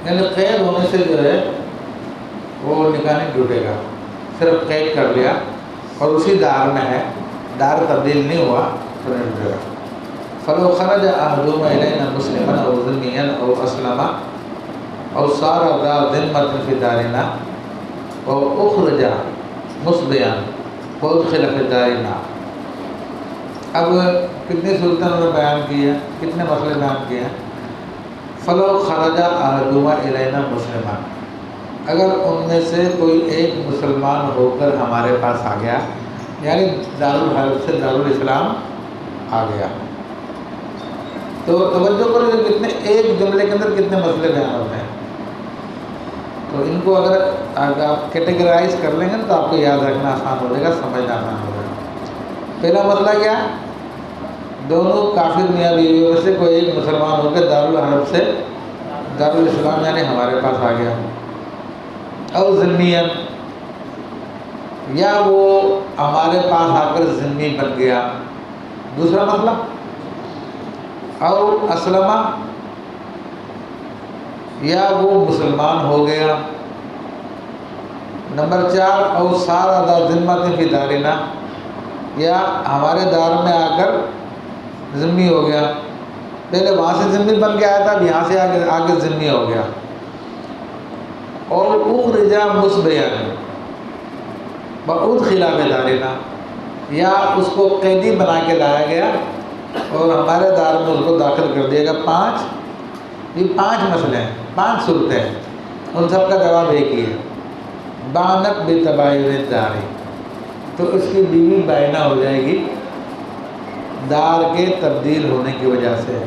یعنی قید ہونے سے جو ہے وہ نکاح نہیں ٹوٹے گا، صرف قید کر لیا اور اسی دار میں ہے، دار تبدیل نہیں ہوا تو نہیں ٹوٹے گا۔ فلو خرج احدهما الینا مسلما او ذمیا او اسلم او صار ذا ذمة فی دارنا او اخرج مسبیا وادخل فی دارنا۔ اب کتنی صورتیں انہوں نے بیان کی ہے، کتنے مسئلے بیان کیے ہیں۔ فلو خرج احدهما الینا مسلما، اگر ان میں سے کوئی ایک مسلمان ہو کر ہمارے پاس آ گیا، یعنی دارالحرب سے دارالاسلام آ گیا، تو توجہ کرو کہ کتنے ایک جملے کے اندر کتنے مسئلے بیان ہوتے ہیں، تو ان کو اگر آپ کیٹیگرائز کر لیں گے تو آپ کو یاد رکھنا آسان ہو جائے گا، سمجھنا آسان ہو جائے گا۔ پہلا مسئلہ کیا؟ دونوں کافر میاں بیویوں میں سے کوئی ایک مسلمان ہو کے دارالحرب سے دارالاسلام یعنی ہمارے پاس آ گیا، او ذمیاً، یا وہ ہمارے پاس آ کر ذمی بن گیا۔ دوسرا مسئلہ او اسلمہ، یا وہ مسلمان ہو گیا۔ نمبر 4 او صار ذا ذمۃ فی دارنا، یا ہمارے دار میں آ کر ذمی ہو گیا، پہلے وہاں سے ذمی بن کے آیا تھا، اب یہاں سے آگے ذمی ہو گیا۔ اور اخرج مسبیا وادخل فی دارنا، یا اس کو قیدی بنا کے لایا گیا اور ہمارے دار میں اس کو داخل کر دیا گیا۔ یہ 5 مسئلے ہیں، 5 صورتیں ہیں، ان سب کا جواب ایک ہی ہے، بانت بتباین الدار، تو اس کی بیوی بائنہ ہو جائے گی دار کے تبدیل ہونے کی وجہ سے،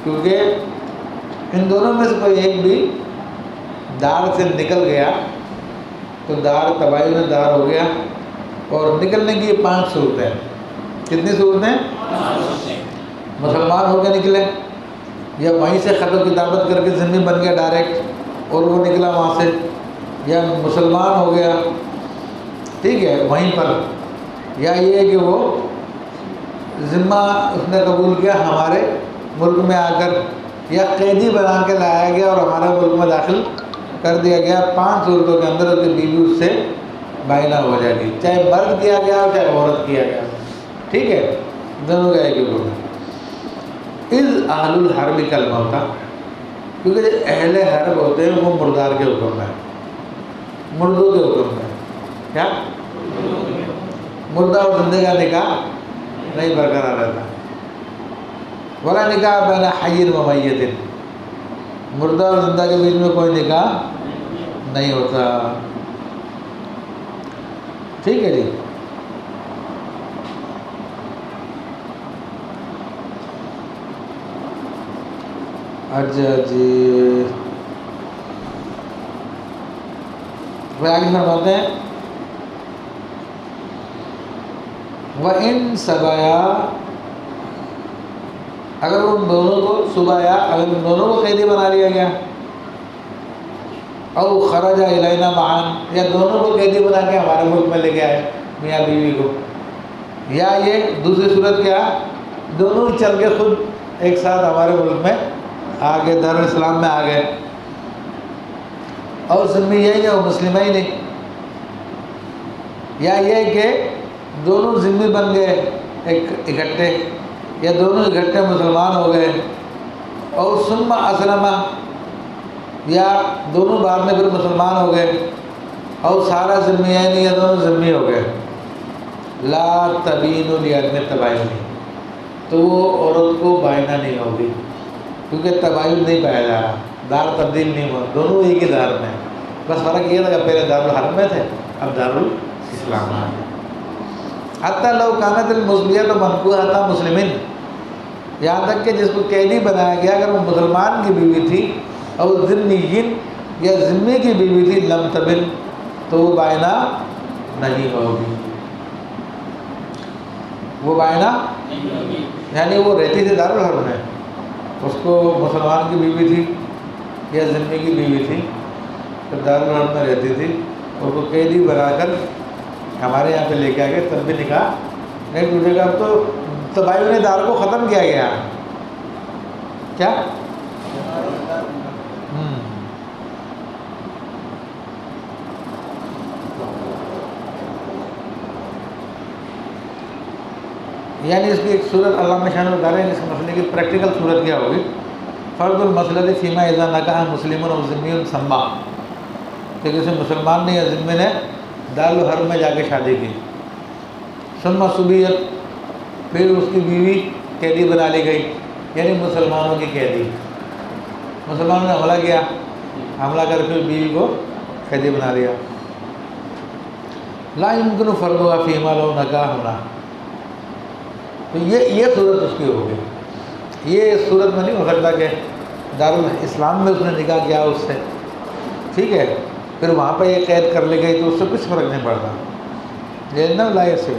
کیونکہ ان دونوں میں سے کوئی ایک بھی دار سے نکل گیا تو دار تباین دار ہو گیا، اور نکلنے کی 5 صورتیں۔ کتنی صورتیں؟ مسلمان ہو کے نکلے، یا وہیں سے خط و کتابت کر کے ذمہ بن گیا ڈائریکٹ اور وہ نکلا وہاں سے، یا مسلمان ہو گیا ٹھیک ہے وہیں پر، یا یہ ہے کہ وہ ذمہ اس نے قبول کیا ہمارے ملک میں آ کر، یا قیدی بنا کے لایا گیا اور ہمارے ملک میں داخل کر دیا گیا۔ 5 صورتوں کے اندر اس کی بیوی اس سے بائنہ ہو جائے گی، چاہے مرد کیا گیا ہو چاہے عورت کیا گیا، ٹھیک ہے، دونوں کا ایک ہی حکم ہے۔ اذ اہل الحرب کالموت، کیونکہ جو اہل حرب ہوتے ہیں وہ مردار کے حکم میں، مردوں کے حکم میں، کیا مردہ اور زندہ کا نکاح نہیں برقرار رہتا، ولا نکاح بین حی و میت، مردہ اور زندہ کے بیچ میں کوئی نکاح نہیں ہوتا، ٹھیک ہے جی۔ اچھا جی، وہ آگے فرماتے ہیں وَإِن سَبَيَا، اگر ان دونوں کو سبایا، اگر ان دونوں کو قیدی بنا لیا گیا، او خرج الینا معاً، یا دونوں کو قیدی بنا کے ہمارے ملک میں لے کے آئے میاں بیوی کو، یا یہ دوسری صورت کیا، دونوں چل کے خود ایک ساتھ ہمارے ملک میں آ گئے، دارالاسلام میں آ گئے، اور ذمیین اور مسلمین، یا یہ کہ دونوں ذمی بن گئے اکٹھے، یا دونوں اکٹھے مسلمان ہو گئے، اور ثم اسلمہ، یا دونوں بعد میں پھر مسلمان ہو گئے، اور سارا ذمیین، یا دونوں ذمی ہو گئے، لا تبین لعدم تباین، تو وہ عورت کو بائنہ نہیں ہوگی، کیونکہ تباین نہیں پایا جا رہا، دار تبدیل نہیں ہوا، دونوں ایک ہی دار میں، بس فرق یہ تھا کہ پہلے دارالحرب میں تھے اب دارالاسلام میں۔ حتیٰ لو کانت المسبیۃ منکوحۃ مسلمین، یہاں تک کہ جس کو قیدی بنایا گیا اگر وہ مسلمان کی بیوی تھی، اور ذمیین یا ذمی کی بیوی تھی، لم تبن، تو وہ بائنہ نہیں ہوگی، وہ بائنہ یعنی وہ رہتی تھی دارالحرب میں، اس کو مسلمان کی بیوی تھی یا ذمی کی بیوی تھی، تو دارالحرب میں رہتی تھی، اور وہ قیدی بنا کر ہمارے یہاں پہ لے کے آ گئے، تب بھی نکاح نہیں ٹوٹے گا۔ تو تباین دار کو ختم کیا گیا، کیا یعنی اس کی ایک صورت علامہ شاہ بتا رہے ہیں اس مسئلے کی پریکٹیکل صورت کیا ہوگی. فرض المسئلہ فیما اذا نکاح مسلم و ذمی سما، کہ کسی مسلمان نے یا ذمہ نے دارالحرب میں جا کے شادی کی، ثم صبیت، پھر اس کی بیوی قیدی بنا لی گئی، یعنی مسلمانوں کی قیدی، مسلمانوں نے حملہ کیا، حملہ کر کے بیوی کو قیدی بنا لیا. لا يمكن فرضها فيما لو نکاح ہونا، تو یہ صورت اس کی ہوگی. یہ صورت میں نہیں ہو سکتا کہ دارالاسلام میں اس نے نکاح کیا اس سے، ٹھیک ہے، پھر وہاں پہ یہ قید کر لی گئی تو اس سے کچھ فرق نہیں پڑتا. لینا لا سے.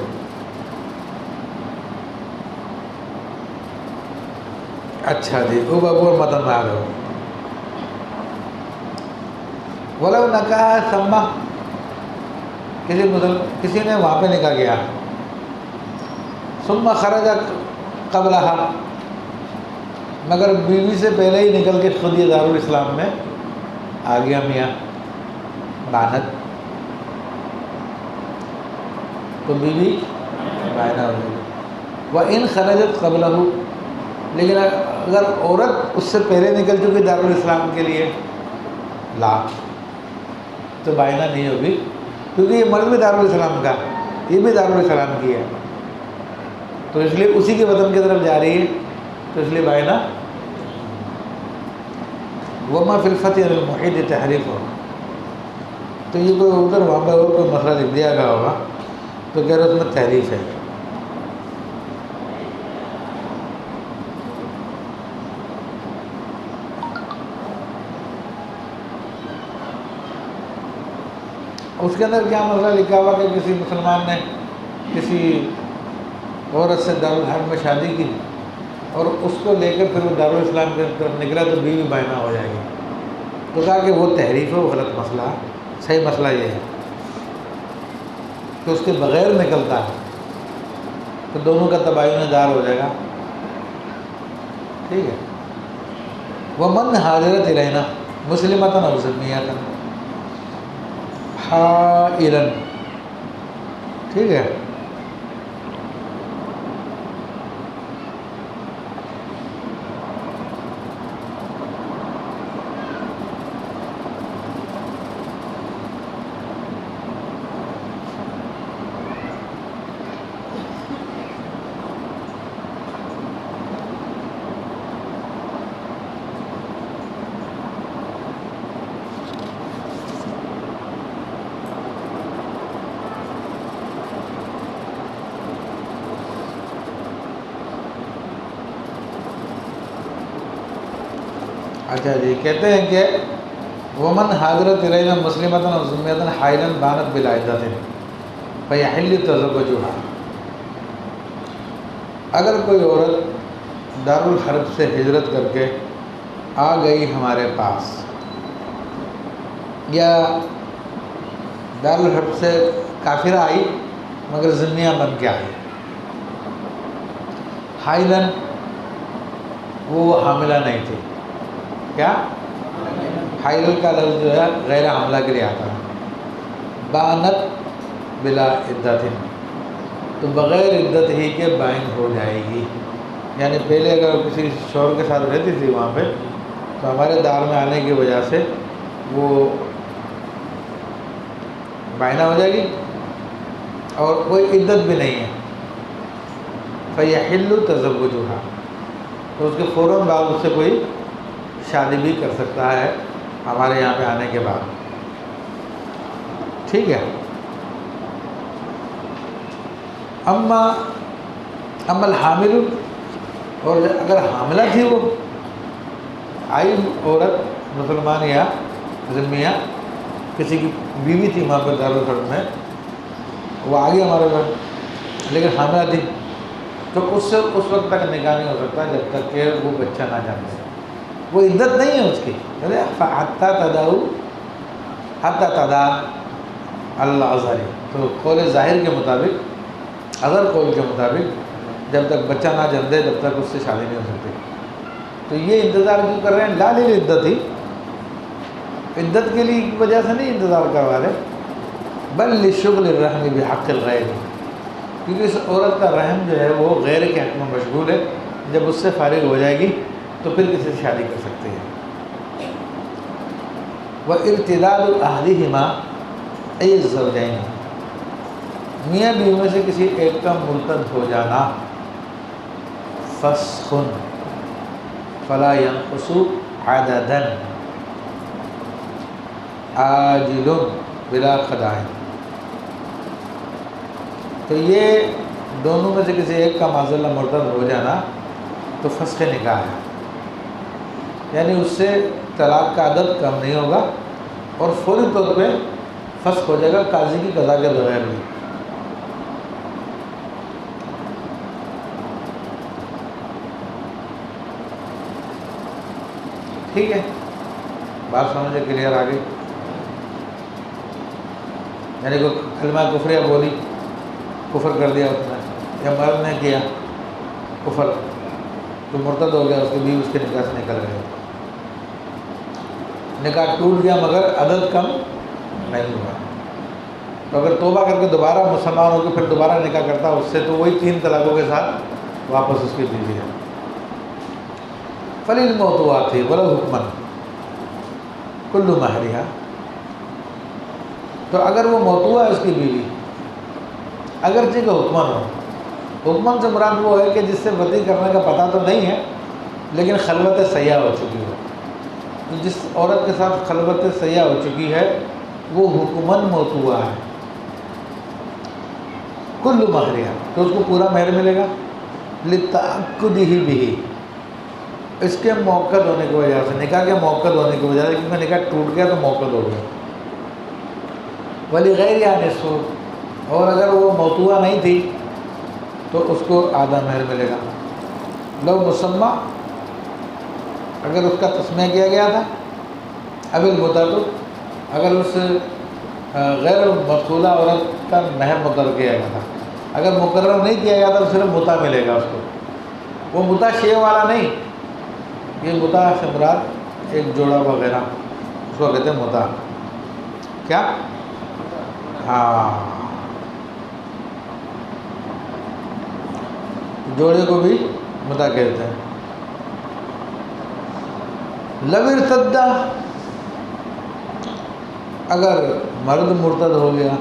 اچھا جی، وہ بابو مدن آ رہے ہو. ولو نکاح سما، کسی نے وہاں پہ نکاح کیا، ثم خرج قبلها، مگر بیوی سے پہلے ہی نکل کے خود یہ دارالاسلام میں آ گیا میاں بانت، تو بیوی بائنہ ہو گئی. وَإِنْ خَرَجَتْ قَبْلَهُ، لیکن اگر عورت اس سے پہلے نکل چکی دارالاسلام کے لیے، لا، تو بائنہ نہیں ہوگی، کیونکہ یہ مرد بھی دارالاسلام کا، یہ بھی دارالاسلام کی ہے، تو اس لیے اسی کے وطن کی طرف جا رہی ہے، تو اس لیے بائنہ. وَمَا فِي الْفَتْحِ الْمُحِيطِ تحریف ہو، تو یہ کوئی ادھر وہاں پہ اور کوئی مسئلہ لکھ دیا گیا ہوگا تو کہہ رہے اس میں تحریف ہے. اس کے اندر کیا مسئلہ لکھا ہوا کہ کسی مسلمان نے کسی عورت سے دارالحرب میں شادی کی اور اس کو لے کر پھر وہ دارالاسلام کی طرف نکلا تو بیوی بائنہ ہو جائے گی، تو کہا کہ وہ تحریف ہے، وہ غلط مسئلہ ہے. صحیح مسئلہ یہ ہے کہ اس کے بغیر نکلتا ہے تو دونوں کا تباین دار ہو جائے گا، ٹھیک ہے. وَمَنْ حَاضِرَتْ إِلَيْنَا مُسْلِمَةً أَوْ ذِمِّيَّةً حَائِلًا، ٹھیک ہے. اچھا جی، کہتے ہیں کہ ومن حاضرت الینا مسلمۃ و ذمیۃ حائلا بانت بلا عدۃ فیحل تزوجها، اگر کوئی عورت دارالحرب سے ہجرت کر کے آ گئی ہمارے پاس، یا دارالحرب سے کافرہ آئی مگر ذمیہ بن کے آئی، حائلاً وہ حاملہ نہیں تھی. کیا حائل کا لفظ جو ہے غیر حاملہ کے لیے آتا ہے. بانت بلا عدت، تو بغیر عدت ہی کے بائن ہو جائے گی. یعنی پہلے اگر کسی شوہر کے ساتھ رہتی تھی وہاں پہ تو ہمارے دار میں آنے کی وجہ سے وہ بائنہ ہو جائے گی اور کوئی عدت بھی نہیں ہے. فیحل تزوجها، تو اس کے فوراً بعد اس سے کوئی شادی بھی کر سکتا ہے ہمارے یہاں پہ آنے کے بعد، ٹھیک ہے. اما الحامل، اور اگر حاملہ تھی، وہ آئی عورت مسلمان یا ذمیہ، کسی کی بیوی تھی وہاں پر دارالحرب میں، وہ آ گئی ہمارے پاس لیکن حاملہ تھی، تو اس سے اس وقت تک نکاح نہیں ہو سکتا جب تک کہ وہ بچہ نہ جانے. وہ عدت نہیں ہے اس کی، حتی تدا الازہری، تو قول ظاہر کے مطابق، اگر قول کے مطابق جب تک بچہ نہ جن دے جب تک اس سے شادی نہیں ہو سکتی. تو یہ انتظار کیوں کر رہے ہیں؟ لا للعدت ہی، عدت کے لیے وجہ سے نہیں انتظار کروا رہے، بل لشغل الرحم بحق الغیر، کیونکہ اس عورت کا رحم جو ہے وہ غیر کے حق میں مشغول ہے، جب اس سے فارغ ہو جائے گی تو پھر کسی سے شادی کر سکتے ہیں۔ وَإِرْتِدَادُ أَحَدِهِمَا أَيِّ الزَّوْجَيْنِ، میاں بیوی میں سے کسی ایک کا مرتد ہو جانا، فَسْخٌ فَلَا يَنْقُصُ عَدَدًا عَاجِلٌ بِلَا قَضَاءٍ، تو یہ دونوں میں سے کسی ایک کا معذاللہ مرتد ہو جانا تو فسخ نکاح ہے، یعنی اس سے طلاق کا عدد کم نہیں ہوگا اور فوری طور پہ فسخ ہو جائے گا قاضی کی قضا کے بغیر بھی۔ ٹھیک ہے، بات سمجھے کلیئر آ گئی؟ یعنی کوئی کلمہ کفریہ بولی، کفر کر دیا اس نے، یا مرد نے کیا کفر تو مرتد ہو گیا، اس کی بیوی اس کے نکاح سے نکل گئی، نکاح ٹوٹ گیا مگر عدد کم نہیں ہوا۔ تو اگر توبہ کر کے دوبارہ مسلمان ہو کے پھر دوبارہ نکاح کرتا اس سے، تو وہی 3 طلاقوں کے ساتھ واپس اس کی بیوی ہے۔ فَلِلْمَوْضُوعَاتِ وَلَوْ حُكْمًا كُلُّ مَهْرِهَا، تو اگر وہ موضوع ہے اس کی بیوی، اگرچہ کہ حکمن ہو، حکمن سے مراد وہ ہے کہ جس سے وطی کرنے کا پتہ تو نہیں ہے لیکن خلوت سیاح ہو چکی ہو، جس عورت کے ساتھ خلوت سیاح ہو چکی ہے وہ حکمن موضوع ہے۔ کل مہریہ، تو اس کو پورا مہر ملے گا، لِتَعَقُّدِهِ بِهِ، اس کے موقع ہونے کی وجہ سے، نکاح کے موقع ہونے کی وجہ سے، کیونکہ نکاح ٹوٹ گیا تو موقع ہو گیا۔ وَلِغَيْرِهَا نِصْفُ، اور اگر وہ موضوع نہیں تھی تو اس کو آدھا مہر ملے گا۔ لو مسمہ، اگر اس کا تسمیہ کیا گیا تھا، اب المتعلق، اگر اس غیر مدخولہ عورت کا مہر مقرر کیا گیا تھا، اگر مقرر نہیں کیا گیا تھا تو صرف متع ملے گا اس کو، وہ متع شے والا نہیں، یہ متع سے مراد ایک جوڑا وغیرہ، اس کو کہتے ہیں متع۔ کیا؟ ہاں، جوڑے کو بھی متع کہتے ہیں۔ لو ارتد، اگر مرد مرتد ہو گیا،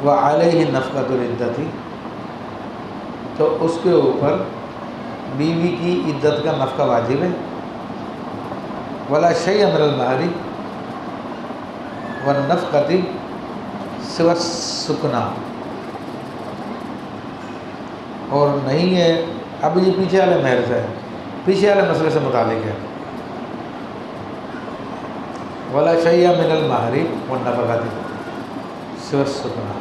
وعلیہ نفقۃ العدۃ، تو اس کے اوپر بیوی کی عدت کا نفقہ واجب ہے۔ ولا شیء من المہر والنفقۃ سوى السکنا، اور نہیں ہے، اب یہ پیچھے والے مہر سے ہے، پیچھے والے مسئلے سے متعلق ہے۔ ولا شیء من المہر والنفقۃ سوى السکنا،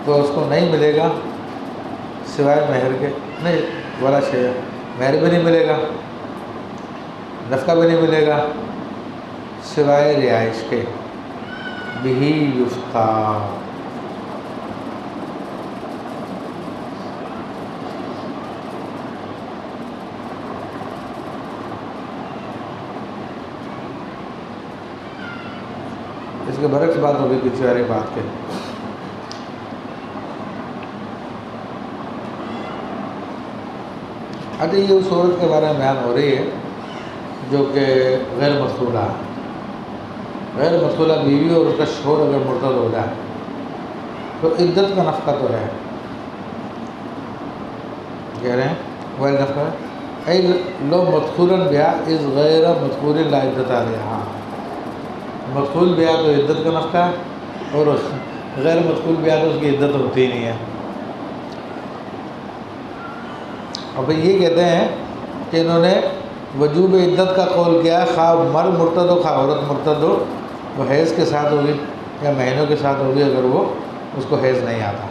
تو اس کو نہیں ملے گا سوائے مہر کے، نہیں، ولا شیء، مہر بھی نہیں ملے گا، نفقہ بھی نہیں ملے گا، سوائے رہائش کے، بہ یفتیٰ، اس کے برعکس بات ہوگی پیچھے والی بات کے۔ اچھا، یہ اس عورت کے بارے میں بیان ہو رہی ہے جو کہ غیر مدخولہ ہے، غیر مدخولہ بیوی اور اس کا شوہر اگر مرتد ہو جائے تو عدت کا نفقہ تو ہے، کہہ رہے ہیں وہ نفقہ ہے، اے لو مدخولاً بہا از غیر مدخول لا عدت علیہا، مدخول بیاہ تو عدت کا نفقہ ہے اور غیر مدخول بیاہ تو اس کی عدت ہوتی ہی نہیں ہے۔ اور پھر یہ کہتے ہیں کہ انہوں نے وجوب عدت کا قول کیا، خواہ مرد مرتد ہو خواہ عورت مرتد ہو، وہ حیض کے ساتھ ہوگی یا مہینوں کے ساتھ ہوگی، اگر وہ اس کو حیض نہیں آتا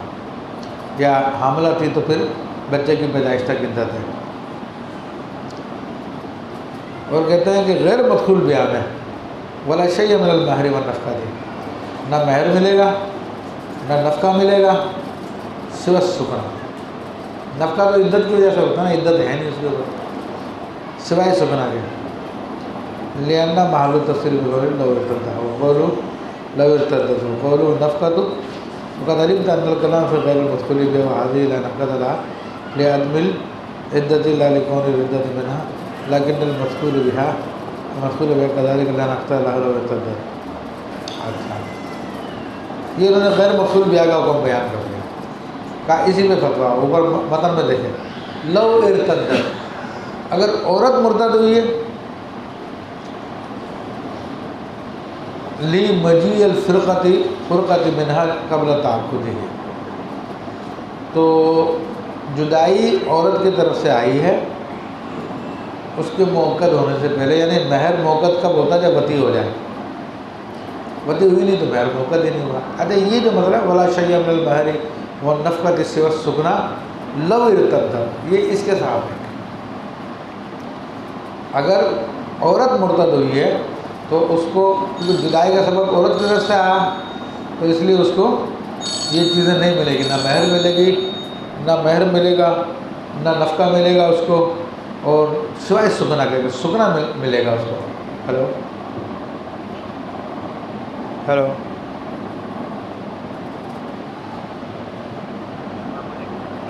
یا حاملہ تھی تو پھر بچے کی پیدائش تک عدت ہے۔ اور کہتے ہیں کہ غیر مدخول بیاہ میں ولا شیء من المہر والنفقۃ، نہ مہر ملے گا نہ نفقہ ملے گا، سوى السکنا، نفقہ تو عدت کی وجہ سے ہوتا ہے نا، عدت ہے نہیں اس کے اوپر، سوائے سکنا کے، لأن محل التفسیر بقول لو ارتد، وقولوا لو ارتدت، وقولوا نفقۃ وقد علمت أن الكلام في غير المدخول به وهذه لا نقد لها لعدم العدة لا لكون العدة منها لكن المدخول بها كذلك لا نقد لها لو ارتدت. اچھا یہ انہوں نے غیر مدخول بیاہ کا حکم بیان کر دیا، کہا اسی میں فتویٰ اوپر متن میں دیکھیں، لو ارتدت، اگر عورت مرتد ہوئی ہے لی مجیء الفرقۃ منہا قبل تعاقدہ، تو جدائی عورت کی طرف سے آئی ہے اس کے موقد ہونے سے پہلے، یعنی مہر موقد کب ہوتا ہے جب وطی ہو جائے، وطی ہوئی نہیں تو مہر موقد ہی نہیں ہوا. اچھا یہ جو مسئلہ ہے ولا شیء من المہر والنفقۃ سوى السکنا لو ارتدت، یہ اس کے ساتھ ہے. اگر عورت مرتد ہوئی ہے تو اس کو جدائی کا سبب عورت کی طرف سے آیا تو اس لیے اس کو یہ چیزیں نہیں ملے گی، نہ مہر ملے گی، نہ مہر ملے گا، نہ نفقہ ملے گا اس کو، اور سوائے سکنا کے سکنا ملے گا اس کو. ہلو ہلو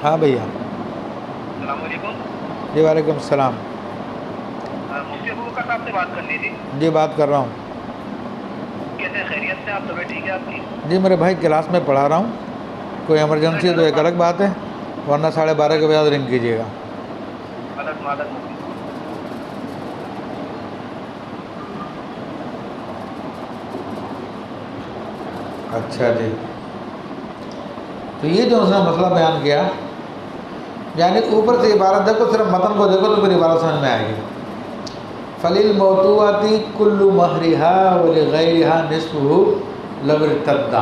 ہاں بھیا. السلام علیکم. جی وعلیکم السلام. مفتی ابوبکر صاحب سے بات کرنی تھی. جی بات کر رہا ہوں. کیسے خیریت سے آپ؟ طبیعت ٹھیک ہے آپ کی؟ جی میرے بھائی کلاس میں پڑھا رہا ہوں، کوئی ایمرجنسی ہے تو ایک الگ بات ہے، ورنہ 12:30 کے بعد رنگ کیجیے گا. الگ مالک مفتی. اچھا جی، تو یہ جو اس نے مسئلہ بیان کیا، یعنی اوپر سے عبارت دیکھو، صرف متن کو دیکھو تو پھر عبارت سمجھ میں آئے گی. فَلِلْمَوْتُوَاتِ كُلُّ مَهْرِهَا وَلِغَيْرِهَا نِصْفُهُ لَوْ ارْتَدَّ.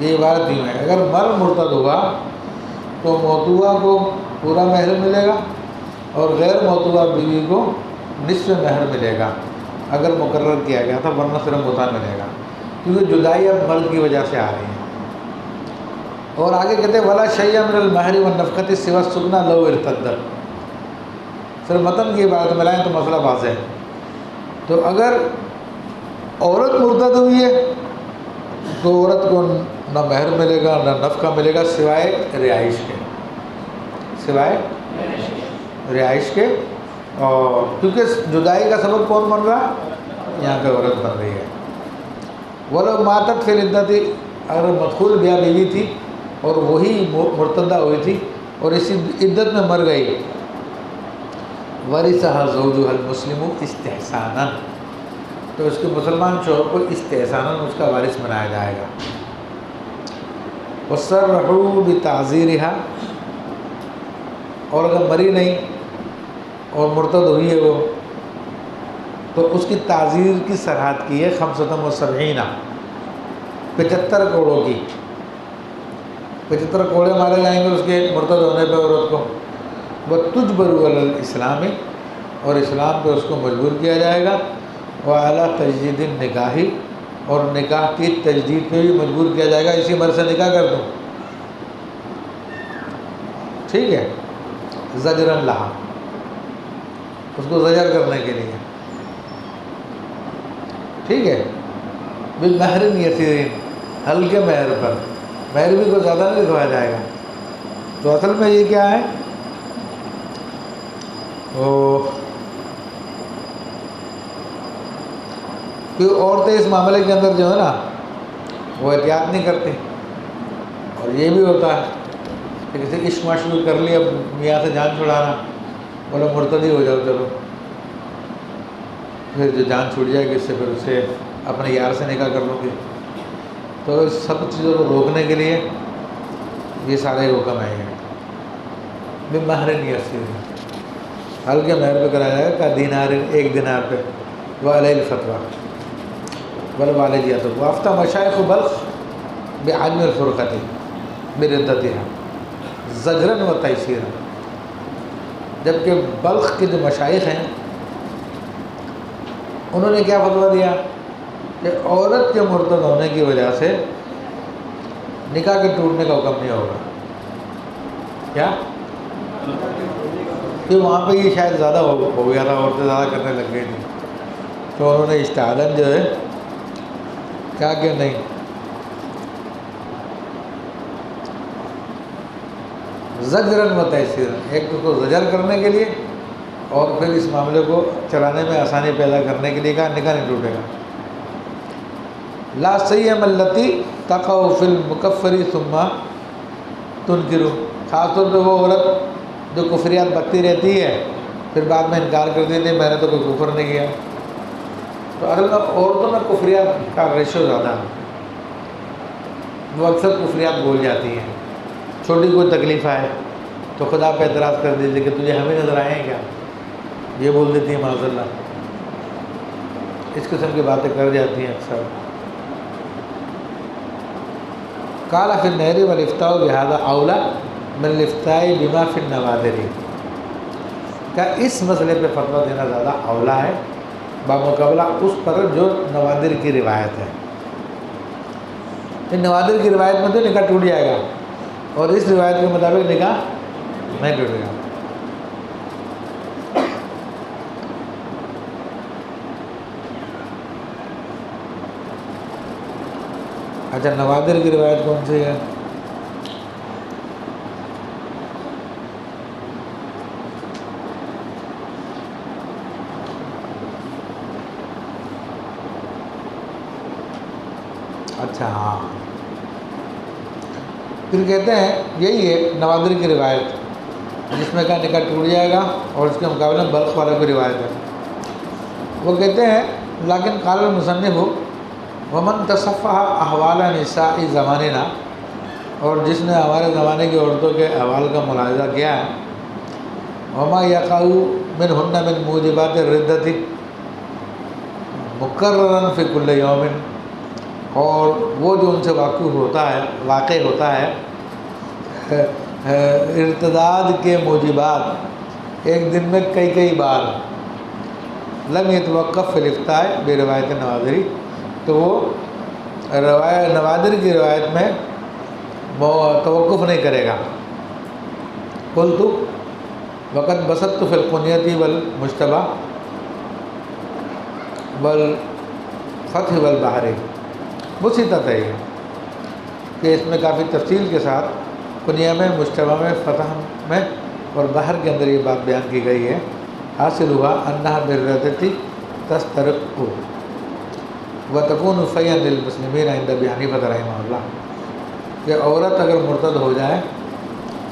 یہ عبارت یوں ہے، اگر مرد مرتد ہوا تو موتوا کو پورا مہر ملے گا اور غیر موتوا بیوی کو نصف مہر ملے گا اگر مقرر کیا گیا تھا، ورنہ صرف متع ملے گا، کیونکہ جدائی اب مرد کی وجہ سے آ رہی ہے. اور آگے کہتے ہیں ولا شیء من المہر والنفقۃ سوى السکنا لو ارتدت. صرف متن کی عبارت ملائیں تو مسئلہ واضح ہے. تو اگر عورت مرتد ہوئی ہے تو عورت کو نہ مہر ملے گا نہ نفقہ ملے گا سوائے رہائش کے، رہائش کے. اور کیونکہ جدائی کا سبب کون بن رہا؟ یہاں پہ عورت بن رہی ہے. ولو ماتت فی العدۃ، اگر مدخول بیاہ بیوی تھی اور وہی مرتدہ ہوئی تھی اور اسی عدت میں مر گئی، ورثھا زوجھا المسلم استحسانا، تو اس کے مسلمان شوہر کو استحسانا اس کا وارث بنایا جائے گا. وصرحوا بتعزیرها، اور اگر مری نہیں اور مرتد ہوئی ہے وہ تو اس کی تعزیر کی سرحد کی ہے 75 75 کوڑوں کی. 75 کوڑے مارے جائیں گے اس کے مرتد ہونے پہ عورت کو. وَتُجْبَرُ عَلَى الْإِسْلَامِ، اور اسلام پہ اس کو مجبور کیا جائے گا. وَعَلَى تَجْدِيدِ النِّكَاحِ، اور نکاح کی تجدید پہ بھی مجبور کیا جائے گا، اسی مرض سے نکاح کر دوں. ٹھیک ہے، زجرًا لہا، اس کو زجر کرنے کے لیے. ٹھیک ہے، بِمَهْرٍ يَسِيرٍ، ہلکے مہر پر، مہر بھی کو زیادہ نہیں لکھوایا جائے گا. تو اصل میں یہ کیا ہے، کہ عورتیں اس معاملے کے اندر جو ہے نا وہ احتیاط نہیں کرتی. اور یہ بھی ہوتا ہے کہ کسی عشق مشغول کر لیا، میاں سے جان چھڑانا، بولے مرتدی ہو جاؤ چلو، پھر جو جان چھوٹ جائے گی اس سے پھر اسے اپنے یار سے نکاح کر لوں گی. تو اس سب چیزوں کو روکنے کے لیے یہ سارے حکم ہیں. بِمَهْرٍ يَسِيرٍ، ہلکے مہر پہ کرایا جائے گا، دینار، 1 دینار پہ. وَعَلَيْهِ الْفَتْوَىٰ وَالْوَالِدِيَةُ. وَأَفْتَىٰ مَشَائِخُ بَلْخ بِعَدْمِ الْفُرْقَةِ بِرِدَّتِهَا زَجْرًا وَتَيْسِيرًا. جبکہ بلخ کے جو مشائخ ہیں انہوں نے کیا فتویٰ دیا کہ عورت کے مرتد ہونے کی وجہ سے نکاح کے ٹوٹنے کا حکم نہیں ہوگا. کیا کہ وہاں پہ یہ شاید زیادہ ہو گیا تھا، عورتیں زیادہ کرنے لگ گئی تھیں، تو انہوں نے اجتہاداً جو ہے کہا کہ نہیں، زجرن و تیسیرن، ایک تو کو زجر کرنے کے لیے اور پھر اس معاملے کو چلانے میں آسانی پیدا کرنے کے لیے کہا نکاح نہیں ٹوٹے گا۔ لا سیم التی تقع فی المکفری ثم تنکر، خاص طور پہ وہ عورت جو کفریات بکتی رہتی ہے پھر بعد میں انکار کر دیتی ہے میں نے تو کوئی کفر نہیں کیا۔ تو اصل میں عورتوں میں کفریات کا ریشو زیادہ ہے، وہ اکثر کفریات بول جاتی ہیں، چھوٹی کوئی تکلیف آئے تو خدا پہ اعتراض کر دیجیے کہ تجھے ہمیں نظر آئے ہیں کیا، یہ بول دیتی ہیں معاذ اللہ، اس قسم کی باتیں کر جاتی ہیں اکثر۔ قال فی النہر والافتاء بہذا اولی من الافتاء بما فی النوادر، کیا اس مسئلے پہ فتویٰ دینا زیادہ اولا ہے بمقابلہ اس پر جو نوادر کی روایت ہے۔ ان نوادر کی روایت میں تو نکاح ٹوٹ جائے گا اور اس روایت کے مطابق نکاح نہیں ٹوٹے گا۔ اچھا نوادر کی روایت کون سی ہے؟ اچھا ہاں، پھر کہتے ہیں یہی ہے نوادر کی روایت جس میں کا نکاح ٹوٹ جائے گا، اور اس کے مقابلے میں بلخ والا کی روایت ہے۔ وہ کہتے ہیں لیکن قال المصنف ومن تصفح احوال نساء زماننا، اور جس نے ہمارے زمانے کی عورتوں کے احوال کا ملاحظہ کیا ہے، وما یقع منہن من موجبات الردۃ مقررا فی کل یوم، اور وہ جو ان سے واقع ہوتا ہے ارتداد کے موجبات ایک دن میں کئی بار، لم یتوقف فی الافتاء بے روایت نوادری، تو وہ نوادر کی روایت میں توقف نہیں کرے گا۔ قلت وقد بسطت فی القنیۃ والمجتبہ والفتح والبحر، بسطت ہے یہ کہ اس میں کافی تفصیل کے ساتھ کنیہ میں، مجتبہ میں، فتح میں اور بحر کے اندر یہ بات بیان کی گئی ہے۔ حاصل ہوا انہا بالردۃ تسترق وتکون فیئا للمسلمین عند ابی حنیفہ رحمہ اللہ، کہ عورت اگر مرتد ہو جائے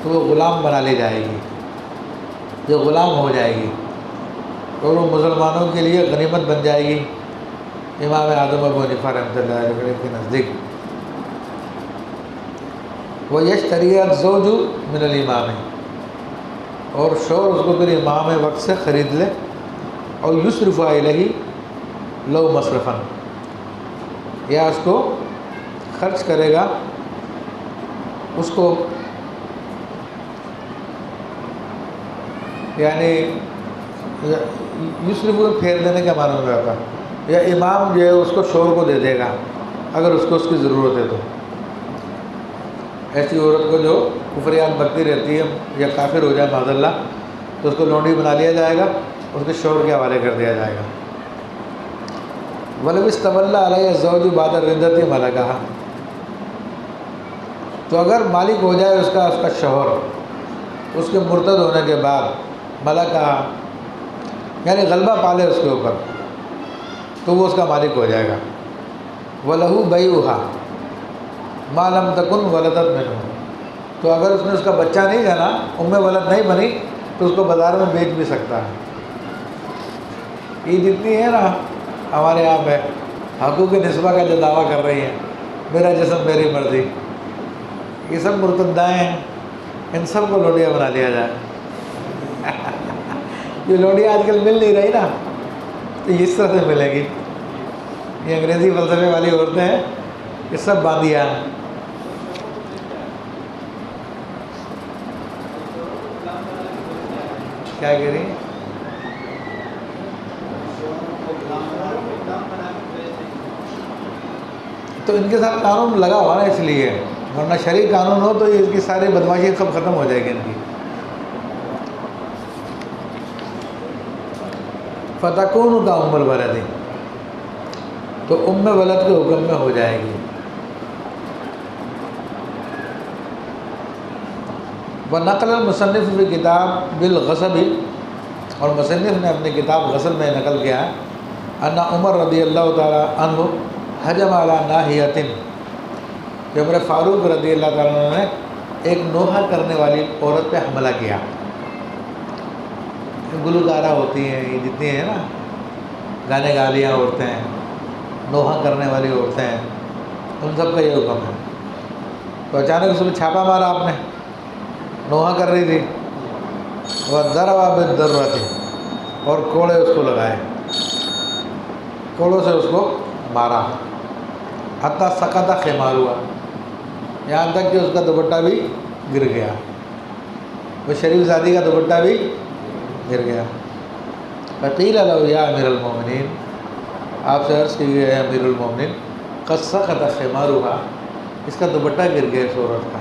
تو وہ غلام بنا لی جائے گی، جو غلام ہو جائے گی اور وہ مسلمانوں کے لیے غنیمت بن جائے گی امام اعظم ابو حنیفہ رحمۃ اللہ علیہ کے نزدیک۔ وَيَشْتَرِيَ الزَّوْجُ مِنَ الْإِمَامِ، اور شوہر اس کو پھر امام وقت سے خرید لے، اور یصرف علیہ لو مصرفاً، یا اس کو خرچ کرے گا، اس کو یعنی یصرف کو پھیر دینے کا معنی رہتا ہے، یا امام جو ہے اس کو شوہر کو دے دے گا اگر اس کو اس کی ضرورت ہے تو۔ ایسی عورت کو جو کفریات بکتی رہتی ہے یا کافر ہو جائے معاذ اللہ تو اس کو لونڈی بنا لیا جائے گا، اس کے شوہر کے حوالے کر دیا جائے گا۔ وَلَوِ اسْتَوَلَّ عَلَيْهَا الزَّوْجُ بَعْدَ الرِّدَّةِ مَلَكَهَا، تو اگر مالک ہو جائے اس کا شوہر اس کے مرتد ہونے کے بعد، ملکہ یعنی غلبہ پالے اس کے اوپر، تو وہ اس کا مالک ہو جائے گا۔ وَلَهُ بَيْعُهَا مَا لَمْ تَكُنْ وَلَدَتْ مِنْهُ، تو اگر اس نے اس کا بچہ نہیں جانا، ولد نہیں بنی، تو اس کو بازار میں بیچ بھی سکتا ہے۔ عید اتنی ہے نا ہمارے یہاں پہ، حقوق نسبہ کا جو دعویٰ کر رہی ہیں، میرا جسم میری مرضی، یہ سب مرتدائیں ہیں، ان سب کو لوڈیا بنا لیا جائے۔ یہ لوڈیا آج کل مل نہیں رہی نا، تو اس طرح سے ملے گی۔ یہ انگریزی فلسفے والی عورتیں ہیں، یہ سب باندھیا ہیں۔ کیا کہہ رہی ہیں؟ تو ان کے ساتھ قانون لگا ہوا نا، اس لیے، ورنہ شرعی قانون ہو تو اس کی ساری بدماشی سب ختم ہو جائے گی ان کی۔ فتکون کا ام الولد، تو ام ولد کے حکم میں ہو جائے گی۔ ونقل المصنف فی کتاب بالغصب، اور مصنف نے اپنی کتاب غسل میں نقل کیا ہے ان عمر رضی اللہ تعالیٰ عنہ حجم علی ناحیۃ، کہ عمر فاروق رضی اللہ تعالیٰ عنہ نے ایک نوحہ کرنے والی عورت پہ حملہ کیا۔ گلوکارہ ہوتی ہیں یہ جتنی ہیں نا، گانے گالیاں عورتیں ہیں، نوحہ کرنے والی عورتیں ہیں، ان سب کا یہ حکم ہے۔ تو اچانک اس میں چھاپا مارا آپ نے، نوحہ کر رہی تھی، وَضَرَبَ بِالدَّرَّةِ، اور کوڑے اس کو لگائے، کوڑوں سے اس کو مارا، حتیٰ سقط خمارها، یہاں تک کہ اس کا دوپٹہ بھی گر گیا، وہ شریف زادی کا دوپٹہ بھی گر گیا۔ فقیل له یا امیر المومنین، آپ سے عرض کی گئی ہے امیر المومنین، قد سقط خمارها، اس کا دوپٹہ گر گیا اس عورت کا۔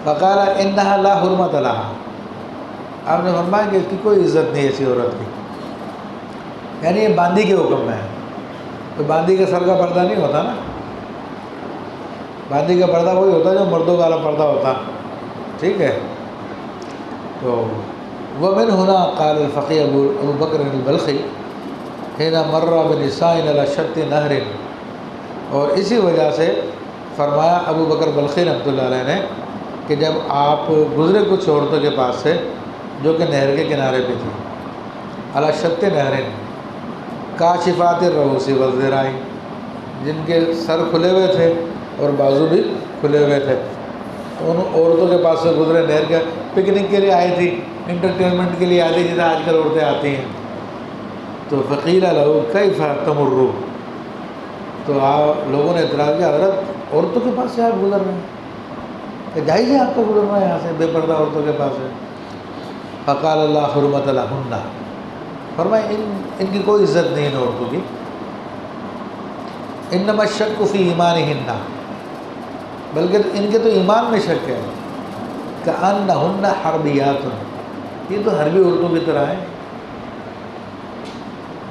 فقال انها لا حرمۃ لها، آپ نے فرمایا کہ اس کی کوئی عزت نہیں ایسی عورت کی، یعنی یہ باندھی کے حکم میں ہے۔ تو باندھی کے سر کا پردہ نہیں ہوتا نا، باندھی کا پردہ وہی ہوتا ہے جو مردوں والا پردہ ہوتا، ٹھیک ہے۔ تو ومن هنا قال الفقی ابو بکر البلخی حين مر بنساء على شط نہر، اور اسی وجہ سے فرمایا ابو بکر بلخی رحمۃ اللہ علیہ نے کہ جب آپ گزرے کچھ عورتوں کے پاس سے جو کہ نہر کے کنارے پہ تھی، علی شط نہر کاشفات الرؤوس والذراع، جن کے سر کھلے ہوئے تھے اور بازو بھی کھلے ہوئے تھے، تو ان عورتوں کے پاس سے گزرے، نہر کے پکنک کے لیے آئی تھی، انٹرٹینمنٹ کے لیے آئی تھی جیسے آج کل عورتیں آتی ہیں۔ تو فقیل له کیف تمر، تو لوگوں نے اعتراض کیا حضرت عورتوں کے پاس سے آپ گزر رہے ہیں، کہ جائز ہے آپ کا گزرنا ہے یہاں سے بے پردہ عورتوں کے پاس سے؟ فقال اللہ حرمت لہن، فرمائے ان کی کوئی عزت نہیں ان عورتوں کی، انما الشک فی ایمانہن، بلکہ ان کے تو ایمان میں شک ہے، کأنہن حربیات، یہ تو حربی عورتوں کی طرح ہیں۔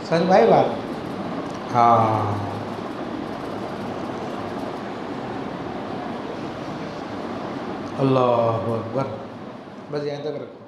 سمجھ میں آئی بات؟ ہاں، اللہ اکبر، بس یہیں تک رکھو۔